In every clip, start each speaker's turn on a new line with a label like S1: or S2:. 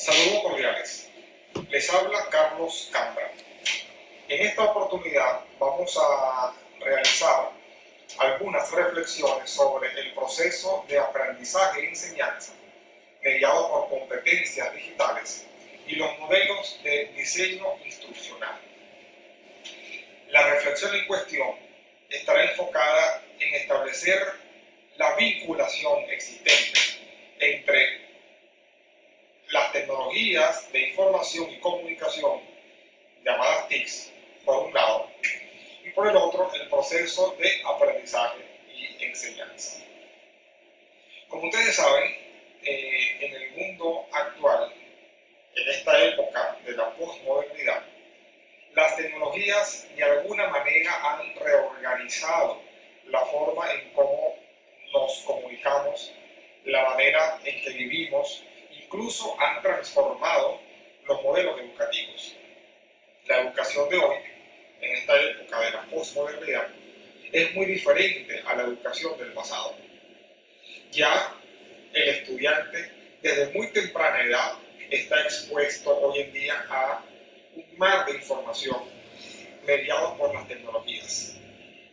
S1: Saludos cordiales. Les habla Carlos Cambra. En esta oportunidad vamos a realizar algunas reflexiones sobre el proceso de aprendizaje y enseñanza mediado por competencias digitales y los modelos de diseño instruccional. La reflexión en cuestión estará enfocada en establecer la vinculación existente entre las tecnologías de información y comunicación, llamadas TICs, por un lado, y por el otro, el proceso de aprendizaje y enseñanza. Como ustedes saben, en el mundo actual, en esta época de la posmodernidad, las tecnologías de alguna manera han reorganizado la forma en cómo nos comunicamos, la manera en que vivimos, incluso han transformado los modelos educativos. La educación de hoy, en esta época de la posmodernidad, es muy diferente a la educación del pasado. Ya el estudiante desde muy temprana edad está expuesto hoy en día a un mar de información mediado por las tecnologías.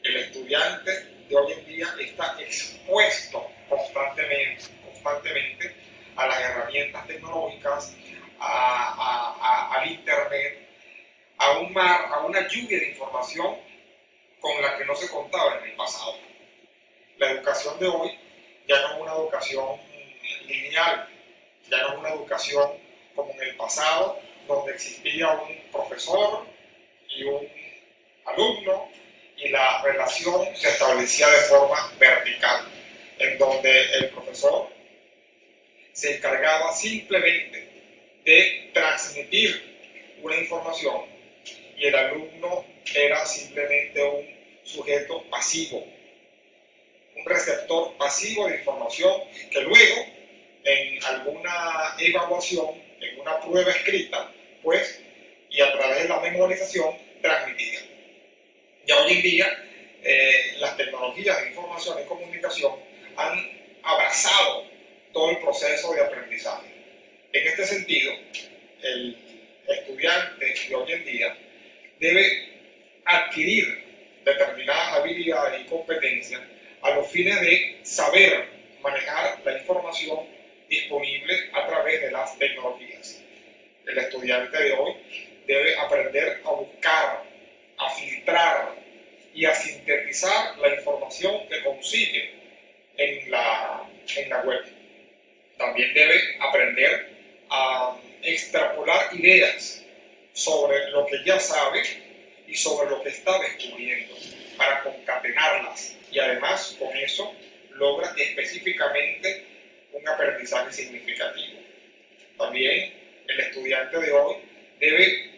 S1: El estudiante de hoy en día está expuesto constantemente a las herramientas tecnológicas, al internet, a un mar, a una lluvia de información con la que no se contaba en el pasado. La educación de hoy ya no es una educación lineal, ya no es una educación como en el pasado, donde existía un profesor y un alumno y la relación se establecía de forma vertical, en donde el profesor se encargaba simplemente de transmitir una información y el alumno era simplemente un sujeto pasivo, un receptor pasivo de información que luego en alguna evaluación, en una prueba escrita, pues, y a través de la memorización, transmitía. Ya hoy en día las tecnologías de información y comunicación han abrazado todo el proceso de aprendizaje. En este sentido, el estudiante de hoy en día debe adquirir determinadas habilidades y competencias a los fines de saber manejar la información disponible a través de las tecnologías. El estudiante de hoy debe aprender a buscar, a filtrar y a sintetizar la información que consigue en la web. También debe aprender a extrapolar ideas sobre lo que ya sabe y sobre lo que está descubriendo para concatenarlas y además con eso logra específicamente un aprendizaje significativo. También el estudiante de hoy debe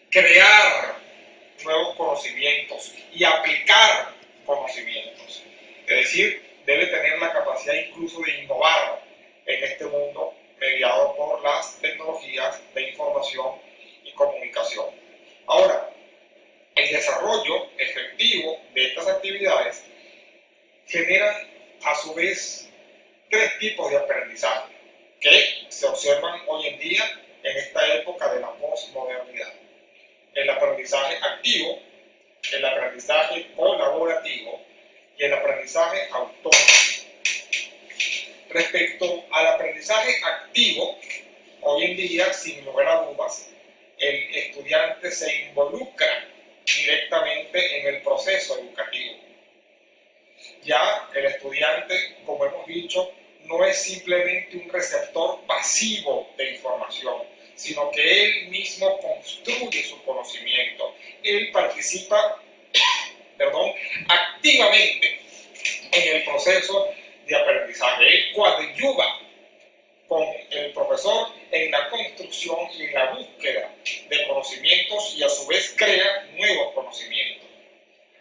S1: crear nuevos conocimientos y aplicar conocimientos. Es decir, debe tener la capacidad incluso de innovar en este mundo mediado por las tecnologías de información y comunicación. Ahora, el desarrollo efectivo de estas actividades generan a su vez tres tipos de aprendizaje que se observan hoy en día en esta época de la posmodernidad. El aprendizaje activo, el aprendizaje colaborativo y el aprendizaje autónomo. Respecto al aprendizaje activo, hoy en día, sin lugar a dudas, el estudiante se involucra directamente en el proceso educativo. Ya el estudiante, como hemos dicho, no es simplemente un receptor pasivo de información, sino que él mismo construye su conocimiento. Él participa activamente en el proceso de aprendizaje. Él coadyuva con el profesor en la construcción y en la búsqueda de conocimientos y a su vez crea nuevos conocimientos.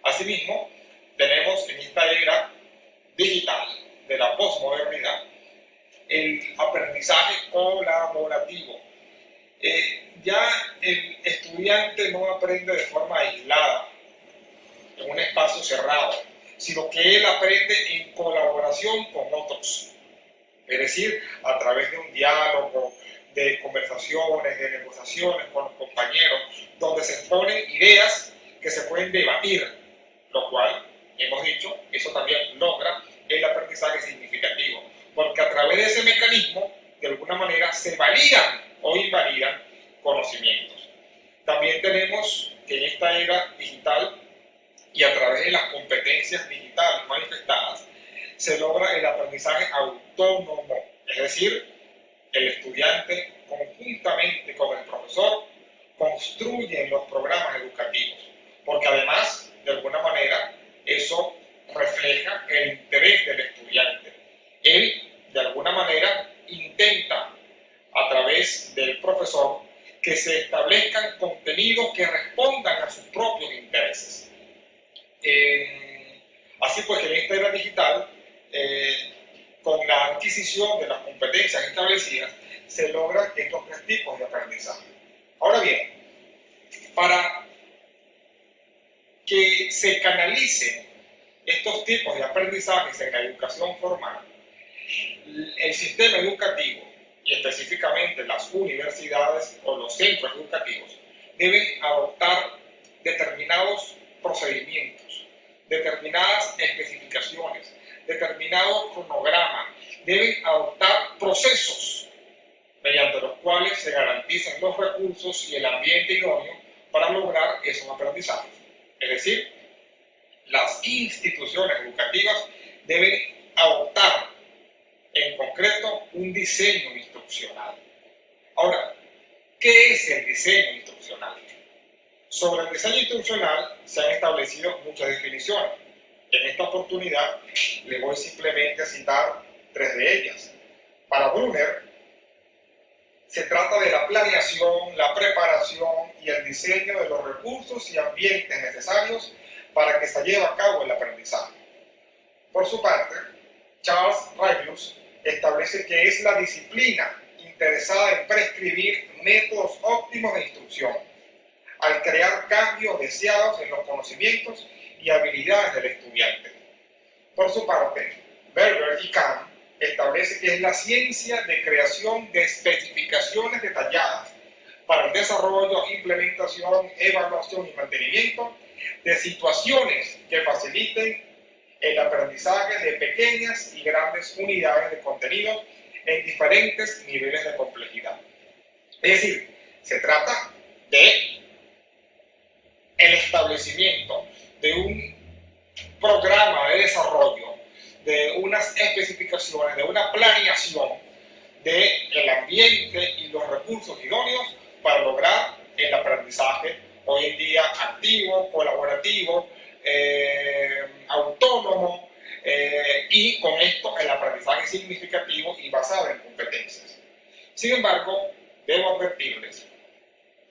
S1: Asimismo, tenemos en esta era digital de la posmodernidad el aprendizaje colaborativo. Ya el estudiante no aprende de forma aislada, en un espacio cerrado, sino que él aprende en colaboración con otros. Es decir, a través de un diálogo, de conversaciones, de negociaciones con los compañeros, donde se exponen ideas que se pueden debatir, lo cual, hemos dicho, eso también logra el aprendizaje significativo, porque a través de ese mecanismo, de alguna manera, se validan o invalidan conocimientos. También tenemos que en esta era digital y a través de las competencias digitales manifestadas, se logra el aprendizaje autónomo, es decir, el estudiante conjuntamente con el profesor construye los programas educativos, porque además, de alguna manera, eso refleja el interés del estudiante. Él, de alguna manera, intenta, a través del profesor, que se establezcan contenidos que respondan a sus propios intereses. Así pues, en esta era digital, con la adquisición de las competencias establecidas, se logran estos tres tipos de aprendizaje. Ahora bien, para que se canalicen estos tipos de aprendizajes en la educación formal, el sistema educativo, y específicamente las universidades o los centros educativos, deben adoptar determinados procedimientos, determinadas especificaciones, determinado cronograma, deben adoptar procesos mediante los cuales se garantizan los recursos y el ambiente idóneo para lograr esos aprendizajes. Es decir, las instituciones educativas deben adoptar en concreto un diseño instruccional. Ahora, ¿qué es el diseño instruccional? Sobre el diseño instruccional se han establecido muchas definiciones. En esta oportunidad le voy simplemente a citar tres de ellas. Para Brunner, se trata de la planeación, la preparación y el diseño de los recursos y ambientes necesarios para que se lleve a cabo el aprendizaje. Por su parte, Charles Reglius establece que es la disciplina interesada en prescribir métodos óptimos de instrucción, al crear cambios deseados en los conocimientos y habilidades del estudiante. Por su parte, Berger y Kahn establece que es la ciencia de creación de especificaciones detalladas para el desarrollo, implementación, evaluación y mantenimiento de situaciones que faciliten el aprendizaje de pequeñas y grandes unidades de contenido en diferentes niveles de complejidad. Es decir, se trata de el establecimiento de un programa de desarrollo, de unas especificaciones, de una planeación del ambiente y los recursos idóneos para lograr el aprendizaje hoy en día activo, colaborativo, autónomo y con esto el aprendizaje significativo y basado en competencias. Sin embargo, debo advertirles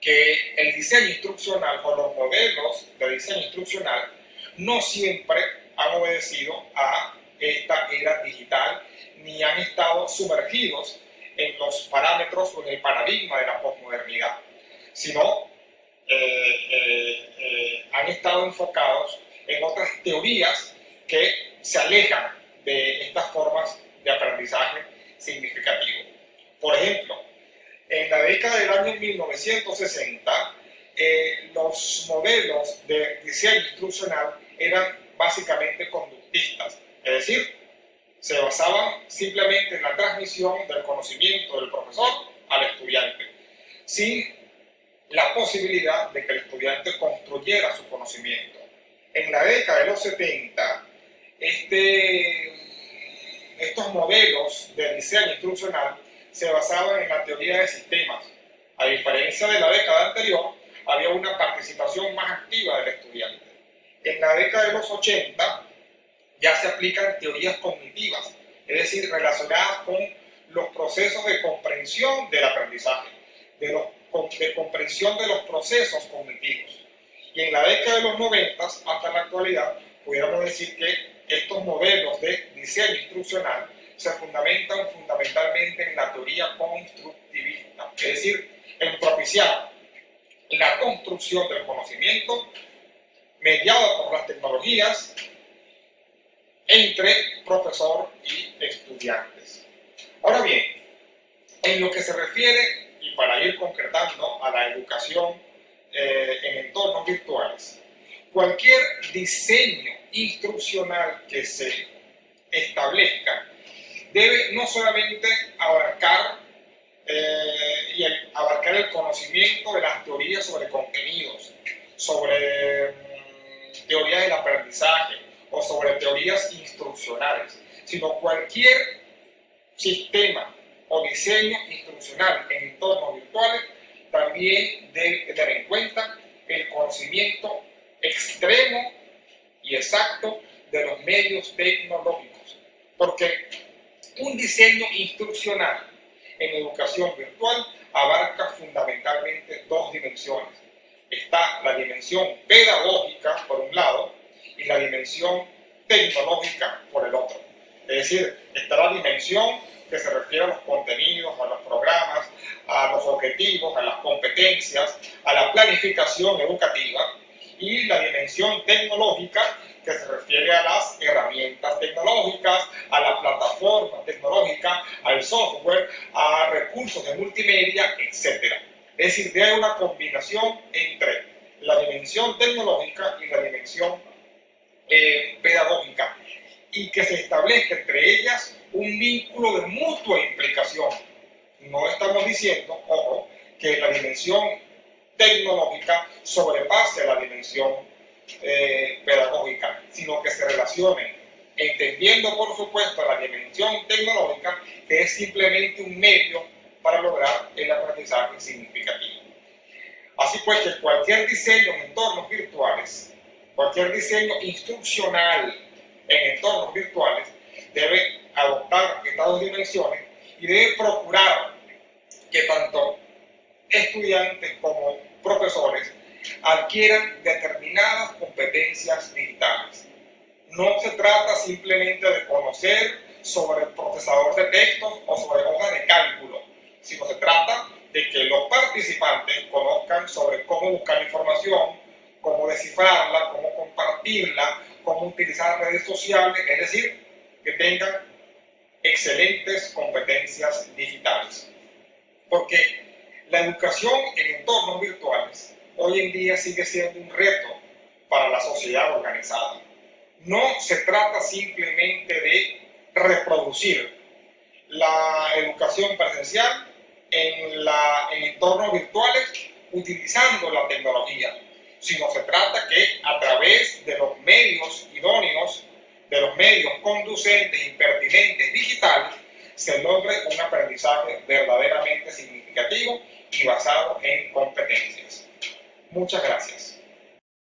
S1: que el diseño instruccional o los modelos de diseño instruccional no siempre han obedecido a esta era digital ni han estado sumergidos en los parámetros o en el paradigma de la posmodernidad, sino han estado enfocados en otras teorías que se alejan de estas formas de aprendizaje significativo. Por ejemplo, en la década del año 1960, los modelos de diseño instruccional eran básicamente conductistas, es decir, se basaban simplemente en la transmisión del conocimiento del profesor al estudiante, sin la posibilidad de que el estudiante construyera su conocimiento. En la década de los 70, estos modelos de diseño instruccional se basaban en la teoría de sistemas. A diferencia de la década anterior, había una participación más activa del estudiante. En la década de los 80 ya se aplican teorías cognitivas, es decir, relacionadas con los procesos de comprensión del aprendizaje, de comprensión de los procesos cognitivos. Y en la década de los 90 hasta la actualidad, pudiéramos decir que estos modelos de diseño instruccional se fundamentan fundamentalmente en la teoría constructivista, es decir, en propiciar la construcción del conocimiento mediado por las tecnologías entre profesor y estudiantes. Ahora bien, en lo que se refiere para ir concretando a la educación en entornos virtuales, cualquier diseño instruccional que se establezca debe no solamente abarcar abarcar el conocimiento de las teorías sobre contenidos, sobre teorías del aprendizaje o sobre teorías instruccionales, sino cualquier sistema o diseño instruccional en entornos virtuales también debe tener en cuenta el conocimiento extremo y exacto de los medios tecnológicos, porque un diseño instruccional en educación virtual abarca fundamentalmente dos dimensiones. Está la dimensión pedagógica por un lado y la dimensión tecnológica por el otro. Es decir, está la dimensión que se refiere a los contenidos, a los programas, a los objetivos, a las competencias, a la planificación educativa, y la dimensión tecnológica que se refiere a las herramientas tecnológicas, a la plataforma tecnológica, al software, a recursos de multimedia, etc. Es decir, debe haber una combinación entre la dimensión tecnológica y la dimensión pedagógica, y que se establezca entre ellas un vínculo de mutua implicación. No estamos diciendo, ojo, que la dimensión tecnológica sobrepase la dimensión pedagógica, sino que se relacionen, entendiendo por supuesto la dimensión tecnológica, que es simplemente un medio para lograr el aprendizaje significativo. Así pues, que cualquier diseño en entornos virtuales, cualquier diseño instruccional en entornos virtuales, debe adoptar estas dos dimensiones y debe procurar que tanto estudiantes como profesores adquieran determinadas competencias digitales. No se trata simplemente de conocer sobre el procesador de textos o sobre hojas de cálculo, sino se trata de que los participantes conozcan sobre cómo buscar información, cómo descifrarla, cómo compartirla, cómo utilizar redes sociales, es decir, que tengan excelentes competencias digitales. Porque la educación en entornos virtuales hoy en día sigue siendo un reto para la sociedad organizada. No se trata simplemente de reproducir la educación presencial en entornos virtuales utilizando la tecnología, sino se trata que a través de los medios idóneos, de los medios conducentes y pertinentes digitales, se logre un aprendizaje verdaderamente significativo y basado en competencias. Muchas gracias.